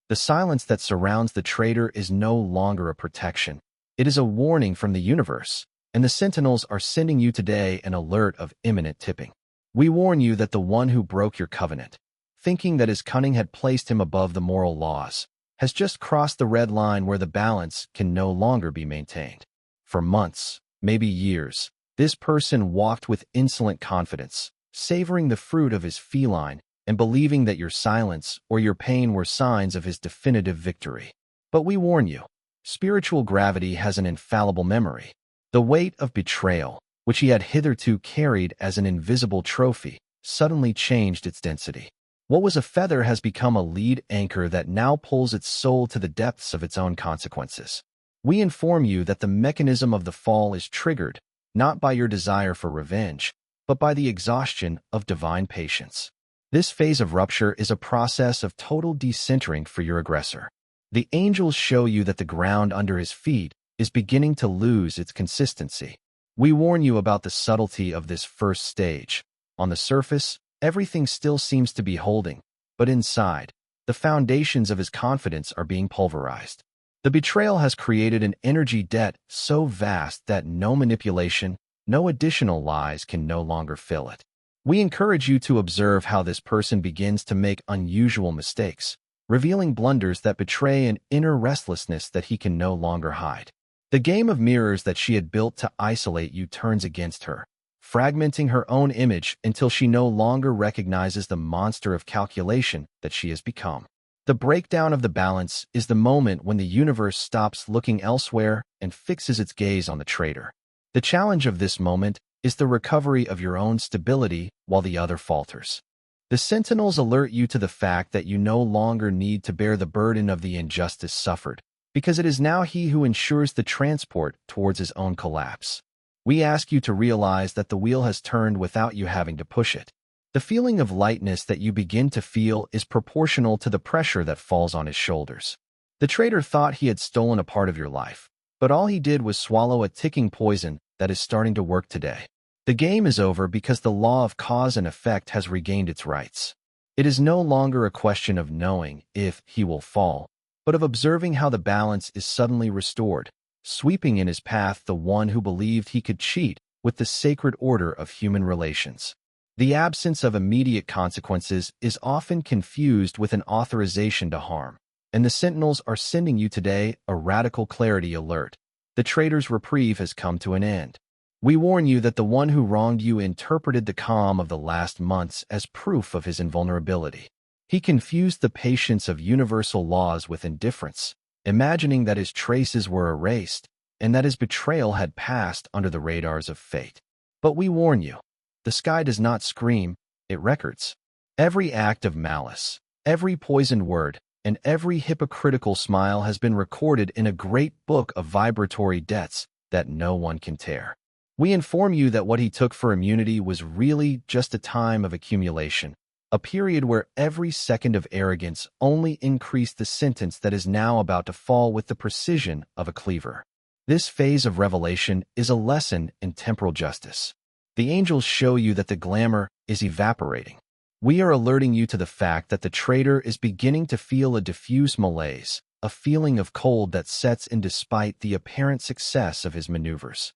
The silence that surrounds the traitor is no longer a protection. It is a warning from the universe, and the sentinels are sending you today an alert of imminent tipping. We warn you that the one who broke your covenant, thinking that his cunning had placed him above the moral laws, has just crossed the red line where the balance can no longer be maintained. For months, maybe years, this person walked with insolent confidence, savoring the fruit of his feline and believing that your silence or your pain were signs of his definitive victory. But we warn you, spiritual gravity has an infallible memory. The weight of betrayal, which he had hitherto carried as an invisible trophy, suddenly changed its density. What was a feather has become a lead anchor that now pulls its soul to the depths of its own consequences. We inform you that the mechanism of the fall is triggered, not by your desire for revenge, but by the exhaustion of divine patience. This phase of rupture is a process of total decentering for your aggressor. The angels show you that the ground under his feet is beginning to lose its consistency. We warn you about the subtlety of this first stage. On the surface, everything still seems to be holding, but inside, the foundations of his confidence are being pulverized. The betrayal has created an energy debt so vast that no manipulation, no additional lies can no longer fill it. We encourage you to observe how this person begins to make unusual mistakes, revealing blunders that betray an inner restlessness that he can no longer hide. The game of mirrors that she had built to isolate you turns against her, fragmenting her own image until she no longer recognizes the monster of calculation that she has become. The breakdown of the balance is the moment when the universe stops looking elsewhere and fixes its gaze on the traitor. The challenge of this moment is the recovery of your own stability while the other falters. The sentinels alert you to the fact that you no longer need to bear the burden of the injustice suffered, because it is now he who ensures the transport towards his own collapse. We ask you to realize that the wheel has turned without you having to push it. The feeling of lightness that you begin to feel is proportional to the pressure that falls on his shoulders. The traitor thought he had stolen a part of your life, but all he did was swallow a ticking poison that is starting to work today. The game is over because the law of cause and effect has regained its rights. It is no longer a question of knowing if he will fall, but of observing how the balance is suddenly restored, sweeping in his path the one who believed he could cheat with the sacred order of human relations. The absence of immediate consequences is often confused with an authorization to harm, and the sentinels are sending you today a radical clarity alert. The traitor's reprieve has come to an end. We warn you that the one who wronged you interpreted the calm of the last months as proof of his invulnerability. He confused the patience of universal laws with indifference, imagining that his traces were erased and that his betrayal had passed under the radars of fate. But we warn you, the sky does not scream, it records. Every act of malice, every poisoned word, and every hypocritical smile has been recorded in a great book of vibratory debts that no one can tear. We inform you that what he took for immunity was really just a time of accumulation, a period where every second of arrogance only increased the sentence that is now about to fall with the precision of a cleaver. This phase of revelation is a lesson in temporal justice. The angels show you that the glamour is evaporating. We are alerting you to the fact that the traitor is beginning to feel a diffuse malaise, a feeling of cold that sets in despite the apparent success of his maneuvers.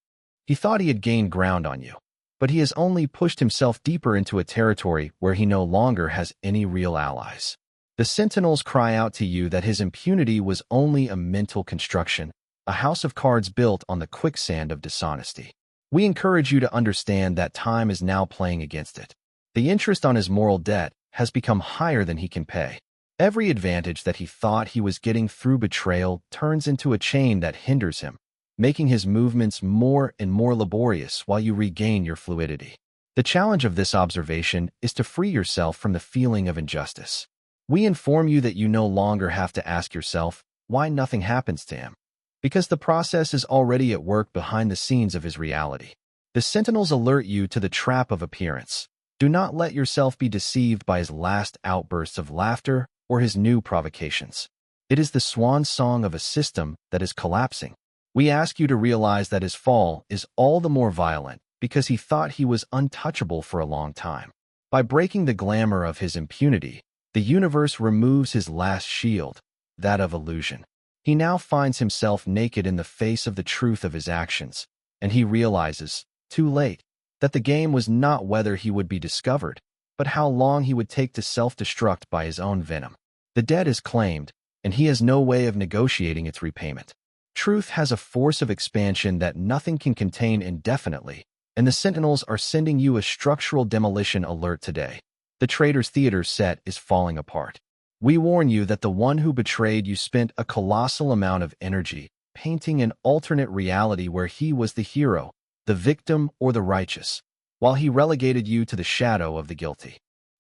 He thought he had gained ground on you, but he has only pushed himself deeper into a territory where he no longer has any real allies. The sentinels cry out to you that his impunity was only a mental construction, a house of cards built on the quicksand of dishonesty. We encourage you to understand that time is now playing against it. The interest on his moral debt has become higher than he can pay. Every advantage that he thought he was getting through betrayal turns into a chain that hinders him, making his movements more and more laborious while you regain your fluidity. The challenge of this observation is to free yourself from the feeling of injustice. We inform you that you no longer have to ask yourself why nothing happens to him, because the process is already at work behind the scenes of his reality. The sentinels alert you to the trap of appearance. Do not let yourself be deceived by his last outbursts of laughter or his new provocations. It is the swan song of a system that is collapsing. We ask you to realize that his fall is all the more violent because he thought he was untouchable for a long time. By breaking the glamour of his impunity, the universe removes his last shield, that of illusion. He now finds himself naked in the face of the truth of his actions, and he realizes, too late, that the game was not whether he would be discovered, but how long he would take to self-destruct by his own venom. The debt is claimed, and he has no way of negotiating its repayment. Truth has a force of expansion that nothing can contain indefinitely, and the Sentinels are sending you a structural demolition alert today. The traitor's theater set is falling apart. We warn you that the one who betrayed you spent a colossal amount of energy painting an alternate reality where he was the hero, the victim, or the righteous, while he relegated you to the shadow of the guilty.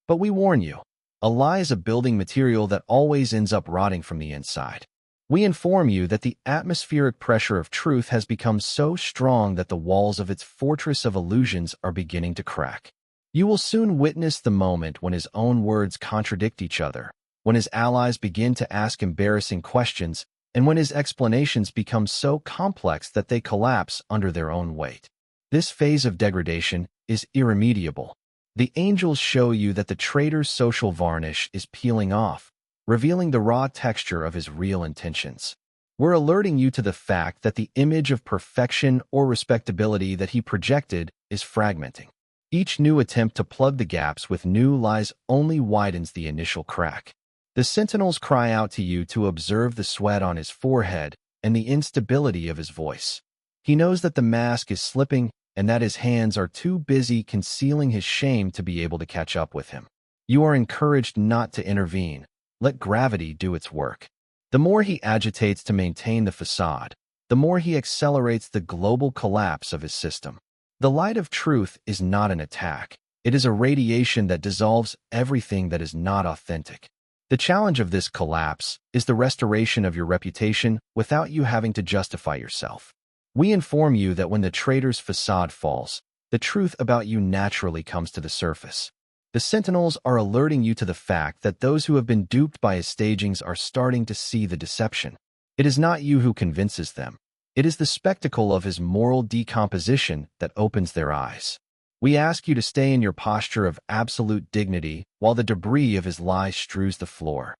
But we warn you, a lie is a building material that always ends up rotting from the inside. We inform you that the atmospheric pressure of truth has become so strong that the walls of its fortress of illusions are beginning to crack. You will soon witness the moment when his own words contradict each other, when his allies begin to ask embarrassing questions, and when his explanations become so complex that they collapse under their own weight. This phase of degradation is irremediable. The angels show you that the traitor's social varnish is peeling off, revealing the raw texture of his real intentions. We're alerting you to the fact that the image of perfection or respectability that he projected is fragmenting. Each new attempt to plug the gaps with new lies only widens the initial crack. The Sentinels cry out to you to observe the sweat on his forehead and the instability of his voice. He knows that the mask is slipping and that his hands are too busy concealing his shame to be able to catch up with him. You are encouraged not to intervene. Let gravity do its work. The more he agitates to maintain the facade, the more he accelerates the global collapse of his system. The light of truth is not an attack. It is a radiation that dissolves everything that is not authentic. The challenge of this collapse is the restoration of your reputation without you having to justify yourself. We inform you that when the traitor's facade falls, the truth about you naturally comes to the surface. The Sentinels are alerting you to the fact that those who have been duped by his stagings are starting to see the deception. It is not you who convinces them. It is the spectacle of his moral decomposition that opens their eyes. We ask you to stay in your posture of absolute dignity while the debris of his lies strews the floor.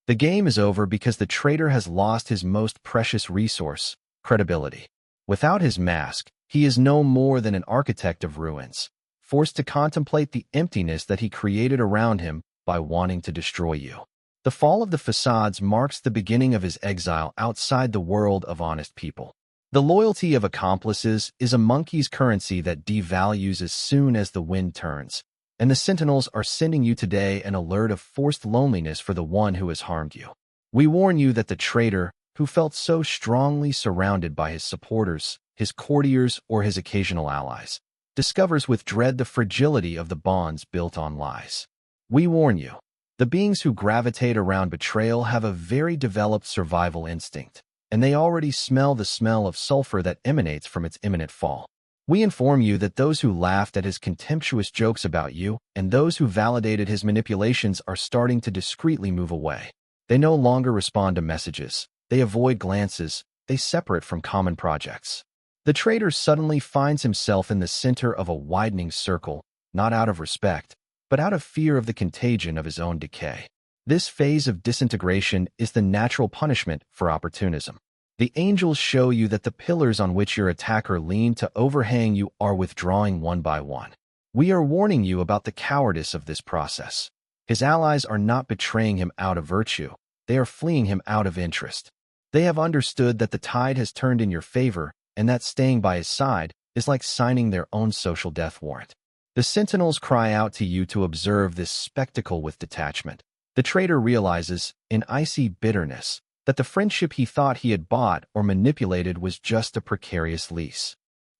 The game is over because the traitor has lost his most precious resource, credibility. Without his mask, he is no more than an architect of ruins, forced to contemplate the emptiness that he created around him by wanting to destroy you. The fall of the facades marks the beginning of his exile outside the world of honest people. The loyalty of accomplices is a monkey's currency that devalues as soon as the wind turns, and the Sentinels are sending you today an alert of forced loneliness for the one who has harmed you. We warn you that the traitor, who felt so strongly surrounded by his supporters, his courtiers, or his occasional allies, discovers with dread the fragility of the bonds built on lies. We warn you, the beings who gravitate around betrayal have a very developed survival instinct, and they already smell the smell of sulfur that emanates from its imminent fall. We inform you that those who laughed at his contemptuous jokes about you and those who validated his manipulations are starting to discreetly move away. They no longer respond to messages. They avoid glances. They separate from common projects. The traitor suddenly finds himself in the center of a widening circle, not out of respect, but out of fear of the contagion of his own decay. This phase of disintegration is the natural punishment for opportunism. The angels show you that the pillars on which your attacker leaned to overhang you are withdrawing one by one. We are warning you about the cowardice of this process. His allies are not betraying him out of virtue. They are fleeing him out of interest. They have understood that the tide has turned in your favor, and that staying by his side is like signing their own social death warrant. The Sentinels cry out to you to observe this spectacle with detachment. The traitor realizes, in icy bitterness, that the friendship he thought he had bought or manipulated was just a precarious lease.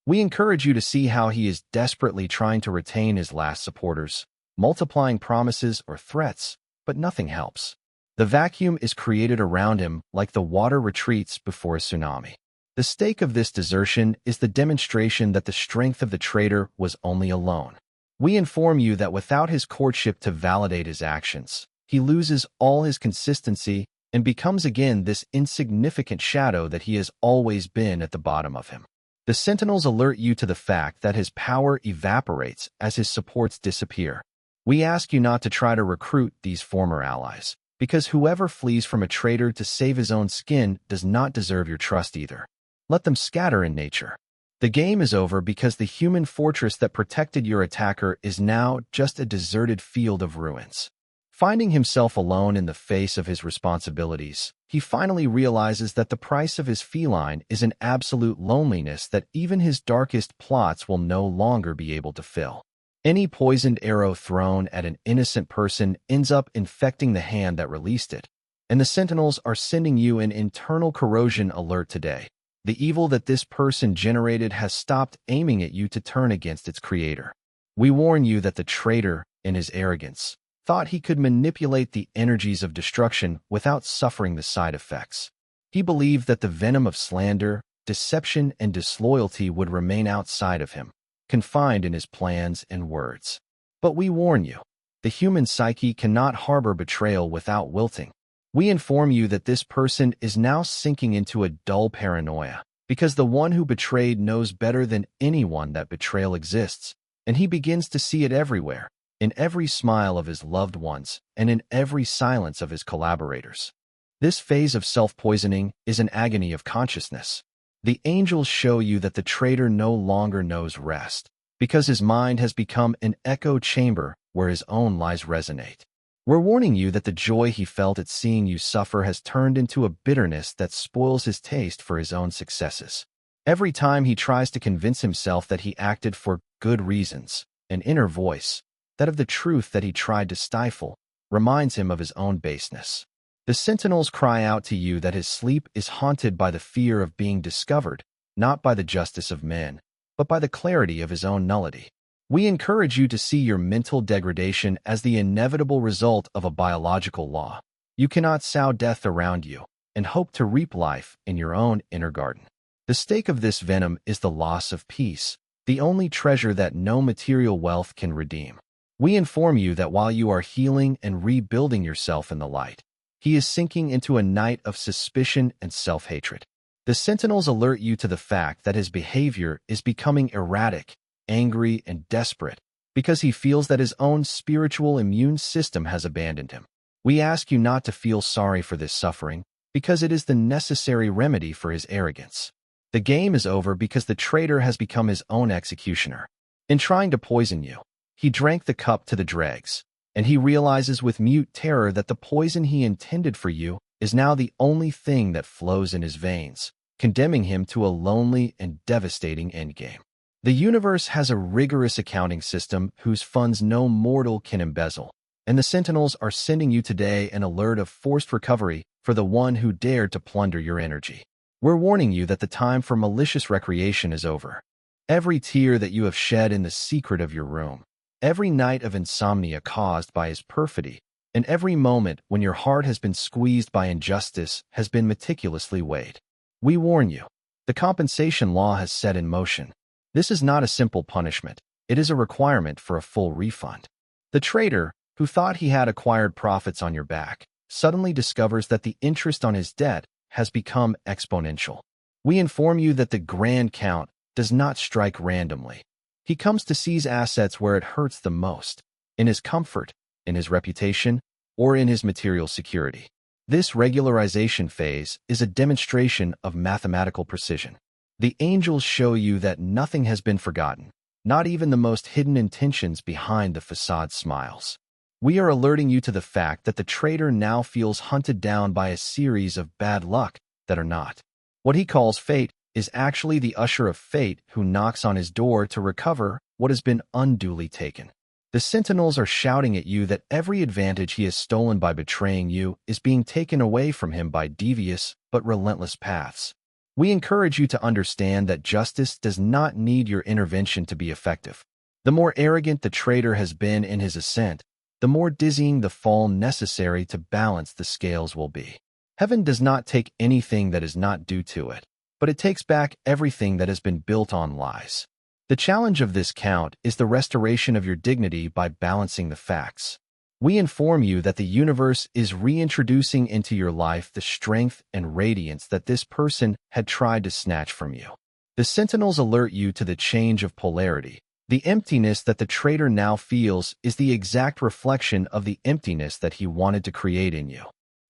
We encourage you to see how he is desperately trying to retain his last supporters, multiplying promises or threats, but nothing helps. The vacuum is created around him like the water retreats before a tsunami. The stake of this desertion is the demonstration that the strength of the traitor was only a loan. We inform you that without his courtship to validate his actions, he loses all his consistency and becomes again this insignificant shadow that he has always been at the bottom of him. The Sentinels alert you to the fact that his power evaporates as his supports disappear. We ask you not to try to recruit these former allies, because whoever flees from a traitor to save his own skin does not deserve your trust either. Let them scatter in nature. The game is over because the human fortress that protected your attacker is now just a deserted field of ruins. Finding himself alone in the face of his responsibilities, he finally realizes that the price of his feline is an absolute loneliness that even his darkest plots will no longer be able to fill. Any poisoned arrow thrown at an innocent person ends up infecting the hand that released it, and the Sentinels are sending you an internal corrosion alert today. The evil that this person generated has stopped aiming at you to turn against its creator. We warn you that the traitor, in his arrogance, thought he could manipulate the energies of destruction without suffering the side effects. He believed that the venom of slander, deception, and disloyalty would remain outside of him, confined in his plans and words. But we warn you, the human psyche cannot harbor betrayal without wilting. We inform you that this person is now sinking into a dull paranoia, because the one who betrayed knows better than anyone that betrayal exists, and he begins to see it everywhere, in every smile of his loved ones, and in every silence of his collaborators. This phase of self-poisoning is an agony of consciousness. The angels show you that the traitor no longer knows rest, because his mind has become an echo chamber where his own lies resonate. We're warning you that the joy he felt at seeing you suffer has turned into a bitterness that spoils his taste for his own successes. Every time he tries to convince himself that he acted for good reasons, an inner voice, that of the truth that he tried to stifle, reminds him of his own baseness. The Sentinels cry out to you that his sleep is haunted by the fear of being discovered, not by the justice of men, but by the clarity of his own nullity. We encourage you to see your mental degradation as the inevitable result of a biological law. You cannot sow death around you and hope to reap life in your own inner garden. The stake of this venom is the loss of peace, the only treasure that no material wealth can redeem. We inform you that while you are healing and rebuilding yourself in the light, he is sinking into a night of suspicion and self-hatred. The Sentinels alert you to the fact that his behavior is becoming erratic, angry, and desperate because he feels that his own spiritual immune system has abandoned him. We ask you not to feel sorry for this suffering because it is the necessary remedy for his arrogance. The game is over because the traitor has become his own executioner. In trying to poison you, he drank the cup to the dregs, and he realizes with mute terror that the poison he intended for you is now the only thing that flows in his veins, condemning him to a lonely and devastating endgame. The universe has a rigorous accounting system whose funds no mortal can embezzle, and the Sentinels are sending you today an alert of forced recovery for the one who dared to plunder your energy. We're warning you that the time for malicious recreation is over. Every tear that you have shed in the secret of your room, every night of insomnia caused by his perfidy, and every moment when your heart has been squeezed by injustice has been meticulously weighed. We warn you, the compensation law has set in motion. This is not a simple punishment, it is a requirement for a full refund. The traitor, who thought he had acquired profits on your back, suddenly discovers that the interest on his debt has become exponential. We inform you that the grand count does not strike randomly. He comes to seize assets where it hurts the most, in his comfort, in his reputation, or in his material security. This regularization phase is a demonstration of mathematical precision. The angels show you that nothing has been forgotten, not even the most hidden intentions behind the facade smiles. We are alerting you to the fact that the traitor now feels hunted down by a series of bad luck that are not. What he calls fate is actually the usher of fate who knocks on his door to recover what has been unduly taken. The Sentinels are shouting at you that every advantage he has stolen by betraying you is being taken away from him by devious but relentless paths. We encourage you to understand that justice does not need your intervention to be effective. The more arrogant the traitor has been in his ascent, the more dizzying the fall necessary to balance the scales will be. Heaven does not take anything that is not due to it, but it takes back everything that has been built on lies. The challenge of this count is the restoration of your dignity by balancing the facts. We inform you that the universe is reintroducing into your life the strength and radiance that this person had tried to snatch from you. The Sentinels alert you to the change of polarity, The emptiness that the traitor now feels is the exact reflection of the emptiness that he wanted to create in you.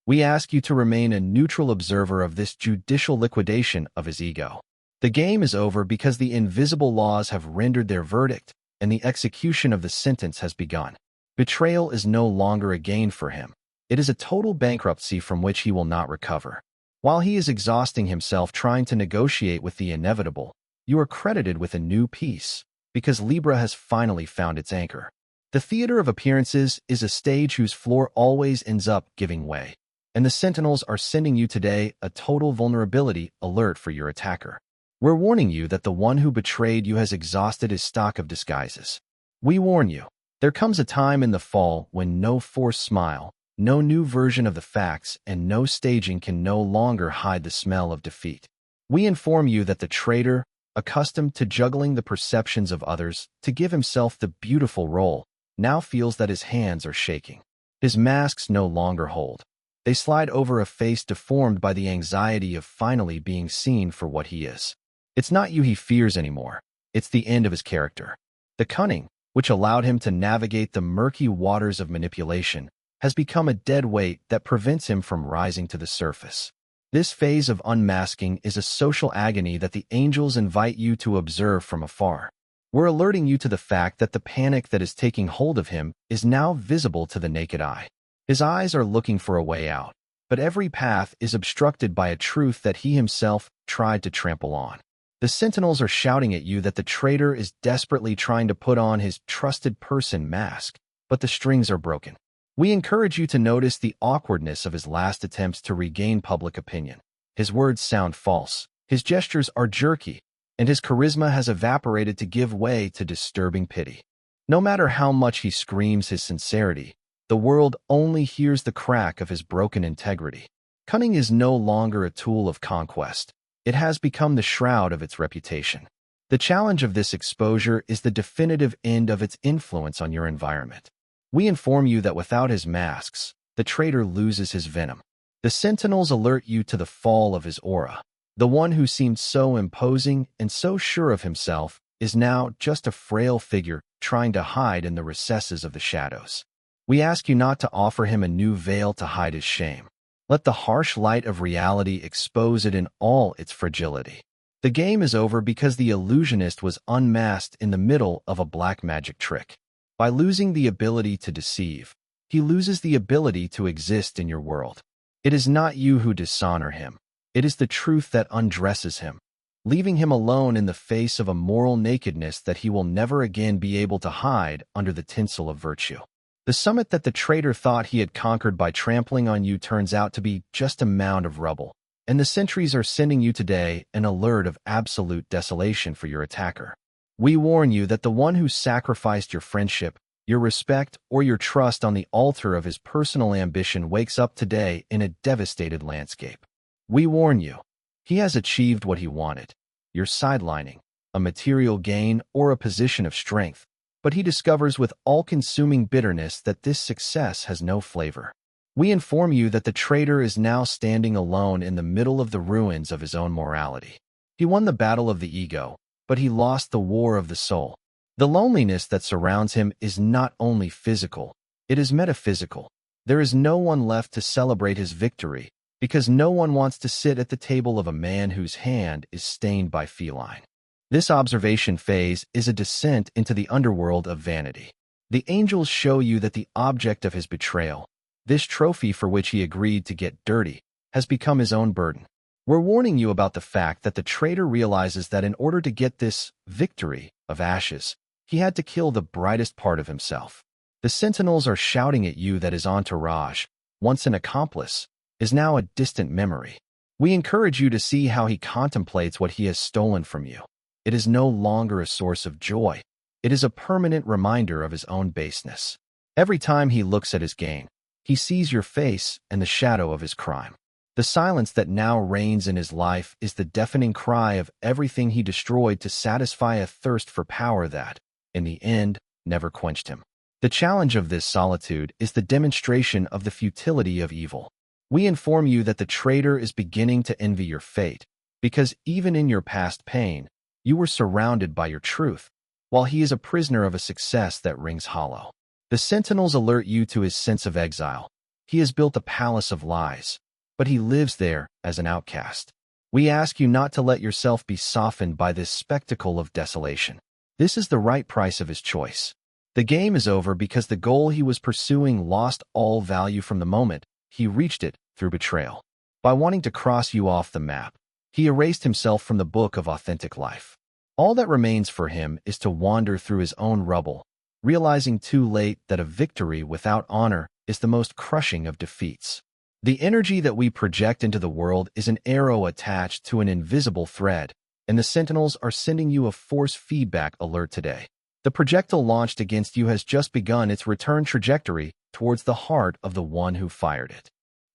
We ask you to remain a neutral observer of this judicial liquidation of his ego. The game is over because the invisible laws have rendered their verdict, and the execution of the sentence has begun. Betrayal is no longer a gain for him. It is a total bankruptcy from which he will not recover. While he is exhausting himself trying to negotiate with the inevitable, you are credited with a new peace, because Libra has finally found its anchor. The theater of appearances is a stage whose floor always ends up giving way, and the Sentinels are sending you today a total vulnerability alert for your attacker. We're warning you that the one who betrayed you has exhausted his stock of disguises. We warn you, there comes a time in the fall when no forced smile, no new version of the facts, and no staging can no longer hide the smell of defeat. We inform you that the traitor, accustomed to juggling the perceptions of others to give himself the beautiful role, now feels that his hands are shaking. His masks no longer hold. They slide over a face deformed by the anxiety of finally being seen for what he is. It's not you he fears anymore. It's the end of his character. The cunning, which allowed him to navigate the murky waters of manipulation, has become a dead weight that prevents him from rising to the surface. This phase of unmasking is a social agony that the angels invite you to observe from afar. We're alerting you to the fact that the panic that is taking hold of him is now visible to the naked eye. His eyes are looking for a way out, but every path is obstructed by a truth that he himself tried to trample on. The Sentinels are shouting at you that the traitor is desperately trying to put on his trusted person mask, but the strings are broken. We encourage you to notice the awkwardness of his last attempts to regain public opinion. His words sound false, his gestures are jerky, and his charisma has evaporated to give way to disturbing pity. No matter how much he screams his sincerity, the world only hears the crack of his broken integrity. Cunning is no longer a tool of conquest. It has become the shroud of its reputation. The challenge of this exposure is the definitive end of its influence on your environment. We inform you that without his masks, the traitor loses his venom. The Sentinels alert you to the fall of his aura. The one who seemed so imposing and so sure of himself is now just a frail figure trying to hide in the recesses of the shadows. We ask you not to offer him a new veil to hide his shame. Let the harsh light of reality expose it in all its fragility. The game is over because the illusionist was unmasked in the middle of a black magic trick. By losing the ability to deceive, he loses the ability to exist in your world. It is not you who dishonor him. It is the truth that undresses him, leaving him alone in the face of a moral nakedness that he will never again be able to hide under the tinsel of virtue. The summit that the traitor thought he had conquered by trampling on you turns out to be just a mound of rubble, and the sentries are sending you today an alert of absolute desolation for your attacker. We warn you that the one who sacrificed your friendship, your respect, or your trust on the altar of his personal ambition wakes up today in a devastated landscape. We warn you, he has achieved what he wanted, your sidelining, a material gain, or a position of strength, but he discovers with all-consuming bitterness that this success has no flavor. We inform you that the traitor is now standing alone in the middle of the ruins of his own morality. He won the battle of the ego, but he lost the war of the soul. The loneliness that surrounds him is not only physical, it is metaphysical. There is no one left to celebrate his victory, because no one wants to sit at the table of a man whose hand is stained by feline. This observation phase is a descent into the underworld of vanity. The angels show you that the object of his betrayal, this trophy for which he agreed to get dirty, has become his own burden. We're warning you about the fact that the traitor realizes that in order to get this victory of ashes, he had to kill the brightest part of himself. The Sentinels are shouting at you that his entourage, once an accomplice, is now a distant memory. We encourage you to see how he contemplates what he has stolen from you. It is no longer a source of joy. It is a permanent reminder of his own baseness. Every time he looks at his gain, he sees your face and the shadow of his crime. The silence that now reigns in his life is the deafening cry of everything he destroyed to satisfy a thirst for power that, in the end, never quenched him. The challenge of this solitude is the demonstration of the futility of evil. We inform you that the traitor is beginning to envy your fate, because even in your past pain, you were surrounded by your truth. while he is a prisoner of a success that rings hollow. The sentinels alert you to his sense of exile. He has built a palace of lies, but he lives there as an outcast. We ask you not to let yourself be softened by this spectacle of desolation. This is the right price of his choice. The game is over because the goal he was pursuing lost all value from the moment he reached it through betrayal. By wanting to cross you off the map, he erased himself from the book of authentic life. All that remains for him is to wander through his own rubble, realizing too late that a victory without honor is the most crushing of defeats. The energy that we project into the world is an arrow attached to an invisible thread, and the sentinels are sending you a force feedback alert today. The projectile launched against you has just begun its return trajectory towards the heart of the one who fired it.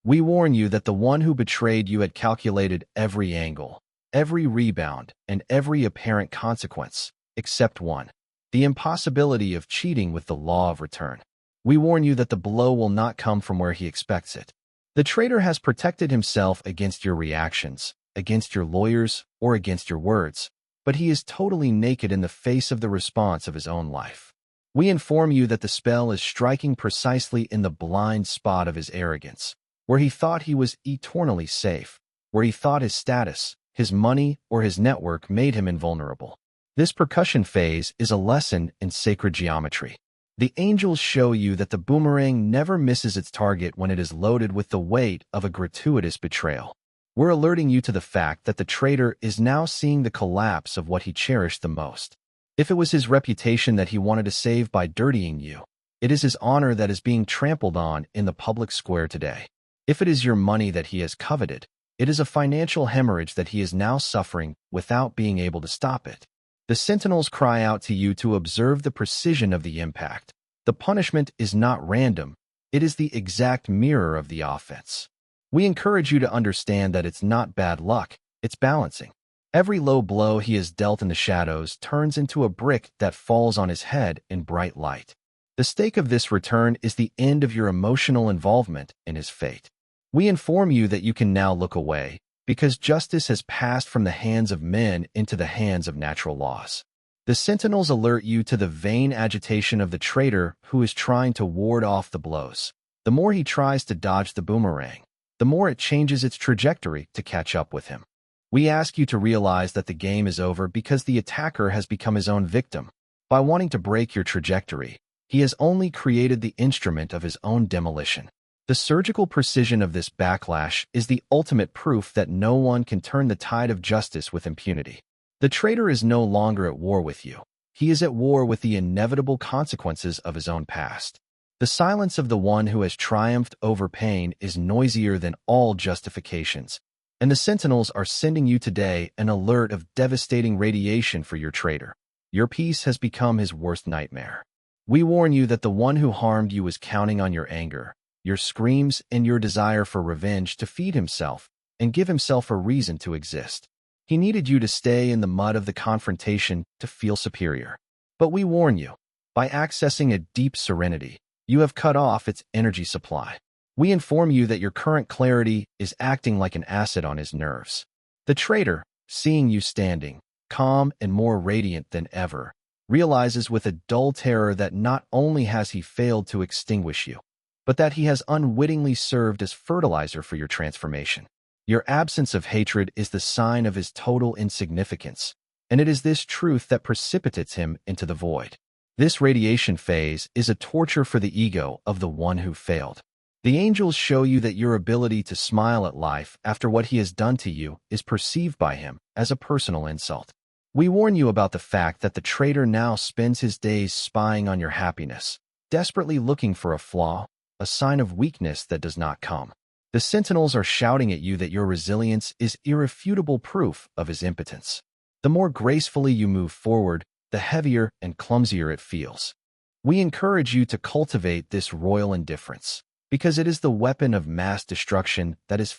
We warn you that the one who betrayed you had calculated every angle, every rebound, and every apparent consequence, except one: the impossibility of cheating with the law of return. We warn you that the blow will not come from where he expects it. The traitor has protected himself against your reactions, against your lawyers, or against your words, but he is totally naked in the face of the response of his own life. We inform you that the spell is striking precisely in the blind spot of his arrogance, where he thought he was eternally safe, where he thought his status, his money, or his network made him invulnerable. This percussion phase is a lesson in sacred geometry. The angels show you that the boomerang never misses its target when it is loaded with the weight of a gratuitous betrayal. We're alerting you to the fact that the traitor is now seeing the collapse of what he cherished the most. If it was his reputation that he wanted to save by dirtying you, it is his honor that is being trampled on in the public square today. If it is your money that he has coveted, it is a financial hemorrhage that he is now suffering without being able to stop it. The sentinels cry out to you to observe the precision of the impact. The punishment is not random. It is the exact mirror of the offense. We encourage you to understand that it's not bad luck, it's balancing. Every low blow he has dealt in the shadows turns into a brick that falls on his head in bright light. The stake of this return is the end of your emotional involvement in his fate. We inform you that you can now look away, because justice has passed from the hands of men into the hands of natural laws. The sentinels alert you to the vain agitation of the traitor who is trying to ward off the blows. The more he tries to dodge the boomerang, the more it changes its trajectory to catch up with him. We ask you to realize that the game is over because the attacker has become his own victim. By wanting to break your trajectory, he has only created the instrument of his own demolition. The surgical precision of this backlash is the ultimate proof that no one can turn the tide of justice with impunity. The traitor is no longer at war with you. He is at war with the inevitable consequences of his own past. The silence of the one who has triumphed over pain is noisier than all justifications, and the sentinels are sending you today an alert of devastating radiation for your traitor. Your peace has become his worst nightmare. We warn you that the one who harmed you is counting on your anger, your screams, and your desire for revenge to feed himself and give himself a reason to exist. He needed you to stay in the mud of the confrontation to feel superior. But we warn you, by accessing a deep serenity, you have cut off its energy supply. We inform you that your current clarity is acting like an acid on his nerves. The traitor, seeing you standing, calm and more radiant than ever, realizes with a dull terror that not only has he failed to extinguish you, but that he has unwittingly served as fertilizer for your transformation. Your absence of hatred is the sign of his total insignificance, and it is this truth that precipitates him into the void. This radiation phase is a torture for the ego of the one who failed. The angels show you that your ability to smile at life after what he has done to you is perceived by him as a personal insult. We warn you about the fact that the traitor now spends his days spying on your happiness, desperately looking for a flaw, a sign of weakness that does not come. The sentinels are shouting at you that your resilience is irrefutable proof of his impotence. The more gracefully you move forward, the heavier and clumsier it feels. We encourage you to cultivate this royal indifference, because it is the weapon of mass destruction that is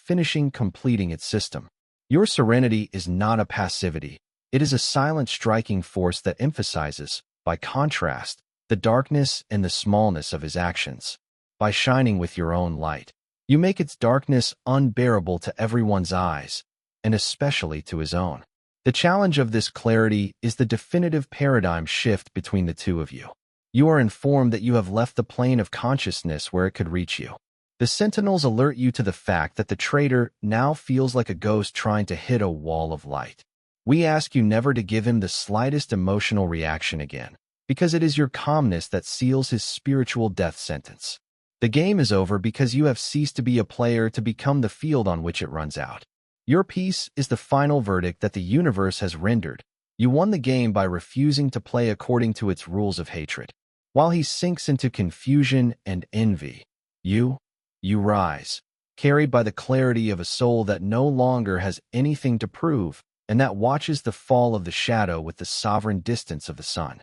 completing its system. Your serenity is not a passivity. It is a silent striking force that emphasizes, by contrast, the darkness and the smallness of his actions. By shining with your own light, you make its darkness unbearable to everyone's eyes, and especially to his own. The challenge of this clarity is the definitive paradigm shift between the two of you. You are informed that you have left the plane of consciousness where it could reach you. The Sentinels alert you to the fact that the traitor now feels like a ghost trying to hit a wall of light. We ask you never to give him the slightest emotional reaction again, because it is your calmness that seals his spiritual death sentence. The game is over because you have ceased to be a player to become the field on which it runs out. Your peace is the final verdict that the universe has rendered. You won the game by refusing to play according to its rules of hatred. While he sinks into confusion and envy, you rise, carried by the clarity of a soul that no longer has anything to prove, and that watches the fall of the shadow with the sovereign distance of the sun.